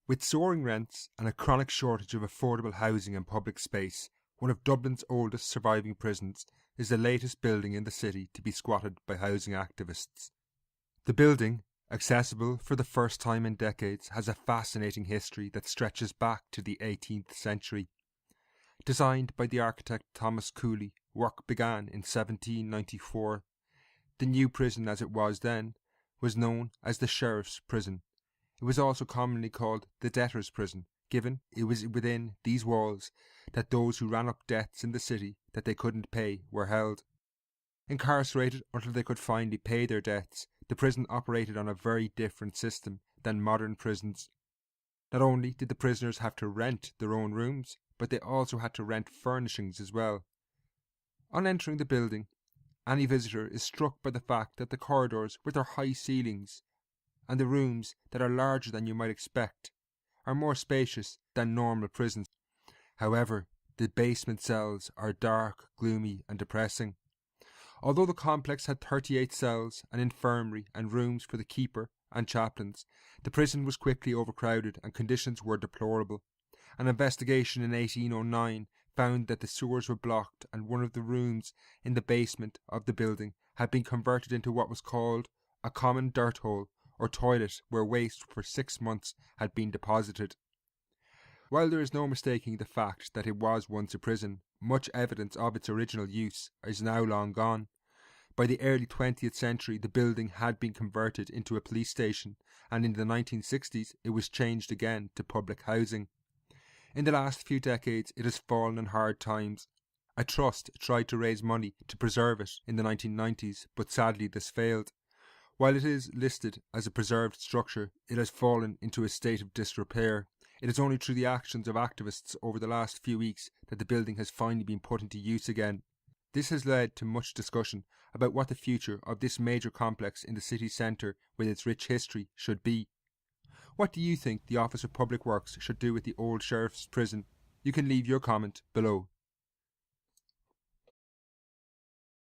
With soaring rents and a chronic shortage of affordable housing and public space, one of Dublin's oldest surviving prisons is the latest building in the city to be squatted by housing activists. The building, accessible for the first time in decades, has a fascinating history that stretches back to the 18th century. Designed by the architect Thomas Cooley, work began in 1794. The new prison, as it was then, was known as the Sheriff's Prison. It was also commonly called the Debtor's Prison, given it was within these walls that those who ran up debts in the city that they couldn't pay were held. Incarcerated until they could finally pay their debts, the prison operated on a very different system than modern prisons. Not only did the prisoners have to rent their own rooms, but they also had to rent furnishings as well. On entering the building, any visitor is struck by the fact that the corridors with their high ceilings and the rooms that are larger than you might expect are more spacious than normal prisons. However, the basement cells are dark, gloomy and depressing. Although the complex had 38 cells, an infirmary and rooms for the keeper and chaplains, the prison was quickly overcrowded and conditions were deplorable. An investigation in 1809 found that the sewers were blocked and one of the rooms in the basement of the building had been converted into what was called a common dirt hole or toilet where waste for 6 months had been deposited. While there is no mistaking the fact that it was once a prison, much evidence of its original use is now long gone. By the early 20th century, the building had been converted into a police station, and in the 1960s it was changed again to public housing. In the last few decades, it has fallen in hard times. A trust tried to raise money to preserve it in the 1990s, but sadly this failed. While it is listed as a preserved structure, it has fallen into a state of disrepair. It is only through the actions of activists over the last few weeks that the building has finally been put into use again. This has led to much discussion about what the future of this major complex in the city centre with its rich history should be. What do you think the Office of Public Works should do with the old Sheriff's Prison? You can leave your comment below.